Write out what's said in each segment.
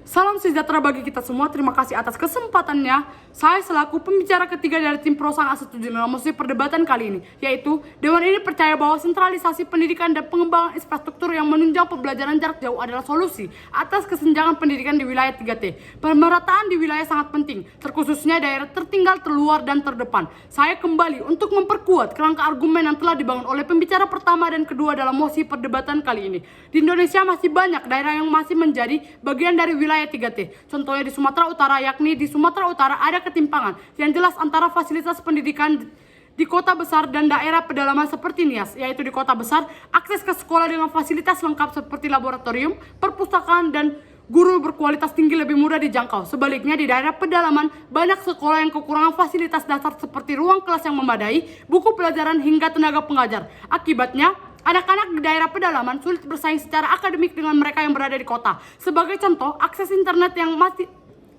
Salam sejahtera bagi kita semua, terima kasih atas kesempatannya. Saya selaku pembicara ketiga dari tim Pro sangat setuju dengan mosi perdebatan kali ini, yaitu Dewan ini percaya bahwa sentralisasi pendidikan dan pengembangan infrastruktur yang menunjang pembelajaran jarak jauh adalah solusi atas kesenjangan pendidikan di wilayah 3T. Pemerataan di wilayah sangat penting, terkhususnya daerah tertinggal, terluar, dan terdepan. Saya kembali untuk memperkuat kerangka argumen yang telah dibangun oleh pembicara pertama dan kedua dalam mosi perdebatan kali ini. Di Indonesia masih banyak daerah yang masih menjadi bagian dari wilayah 3T. Contohnya di Sumatera Utara, yakni di Sumatera Utara ada ketimpangan yang jelas antara fasilitas pendidikan di kota besar dan daerah pedalaman seperti Nias, yaitu di kota besar, akses ke sekolah dengan fasilitas lengkap seperti laboratorium, perpustakaan, dan guru berkualitas tinggi lebih mudah dijangkau. Sebaliknya di daerah pedalaman, banyak sekolah yang kekurangan fasilitas dasar seperti ruang kelas yang memadai, buku pelajaran, hingga tenaga pengajar. Akibatnya, anak-anak di daerah pedalaman sulit bersaing secara akademik dengan mereka yang berada di kota. Sebagai contoh, akses internet yang masih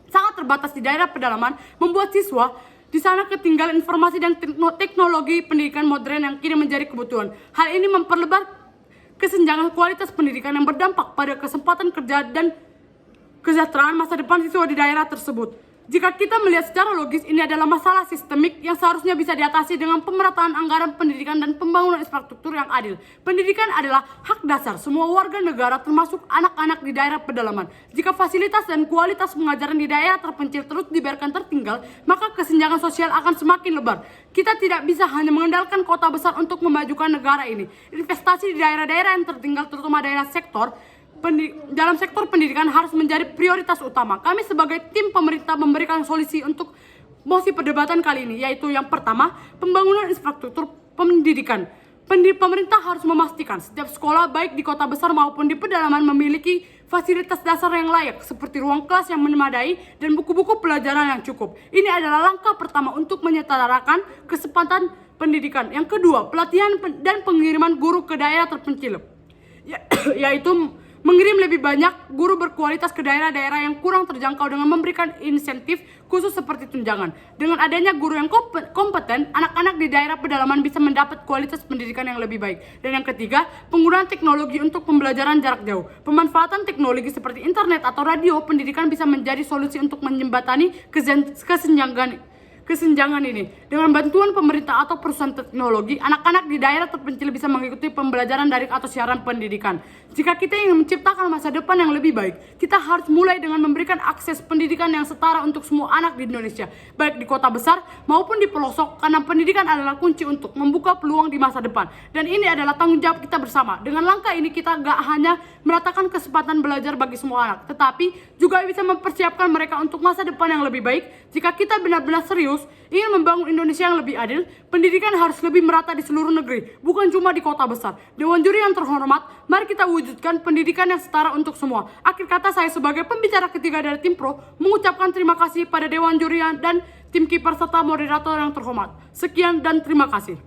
sangat terbatas di daerah pedalaman membuat siswa di sana ketinggalan informasi dan teknologi pendidikan modern yang kini menjadi kebutuhan. Hal ini memperlebar kesenjangan kualitas pendidikan yang berdampak pada kesempatan kerja dan kesejahteraan masa depan siswa di daerah tersebut. Jika kita melihat secara logis, ini adalah masalah sistemik yang seharusnya bisa diatasi dengan pemerataan anggaran pendidikan dan pembangunan infrastruktur yang adil. Pendidikan adalah hak dasar semua warga negara, termasuk anak-anak di daerah pedalaman. Jika fasilitas dan kualitas pengajaran di daerah terpencil terus dibiarkan tertinggal, maka kesenjangan sosial akan semakin lebar. Kita tidak bisa hanya mengandalkan kota besar untuk memajukan negara ini. Investasi di daerah-daerah yang tertinggal, terutama daerah dalam sektor pendidikan harus menjadi prioritas utama. Kami sebagai tim pemerintah memberikan solusi untuk mosi perdebatan kali ini, yaitu yang pertama, pembangunan infrastruktur pendidikan. Pemerintah harus memastikan setiap sekolah baik di kota besar maupun di pedalaman memiliki fasilitas dasar yang layak seperti ruang kelas yang memadai dan buku-buku pelajaran yang cukup. Ini adalah langkah pertama untuk menyetarakan kesempatan pendidikan. Yang kedua, pelatihan dan pengiriman guru ke daerah terpencil, yaitu mengirim lebih banyak guru berkualitas ke daerah-daerah yang kurang terjangkau dengan memberikan insentif khusus seperti tunjangan. Dengan adanya guru yang kompeten, anak-anak di daerah pedalaman bisa mendapat kualitas pendidikan yang lebih baik. Dan yang ketiga, penggunaan teknologi untuk pembelajaran jarak jauh. Pemanfaatan teknologi seperti internet atau radio pendidikan bisa menjadi solusi untuk menjembatani kesenjangan ini. Dengan bantuan pemerintah atau perusahaan teknologi, anak-anak di daerah terpencil bisa mengikuti pembelajaran daring atau siaran pendidikan. Jika kita ingin menciptakan masa depan yang lebih baik, kita harus mulai dengan memberikan akses pendidikan yang setara untuk semua anak di Indonesia, baik di kota besar maupun di pelosok, karena pendidikan adalah kunci untuk membuka peluang di masa depan. Dan ini adalah tanggung jawab kita bersama. Dengan langkah ini kita gak hanya meratakan kesempatan belajar bagi semua anak, tetapi juga bisa mempersiapkan mereka untuk masa depan yang lebih baik. Jika kita benar-benar serius ingin membangun Indonesia yang lebih adil, pendidikan harus lebih merata di seluruh negeri, bukan cuma di kota besar. Dewan juri yang terhormat, mari kita wujudkan pendidikan yang setara untuk semua. Akhir kata, saya sebagai pembicara ketiga dari tim Pro mengucapkan terima kasih pada Dewan juri dan tim kiper serta moderator yang terhormat. Sekian dan terima kasih.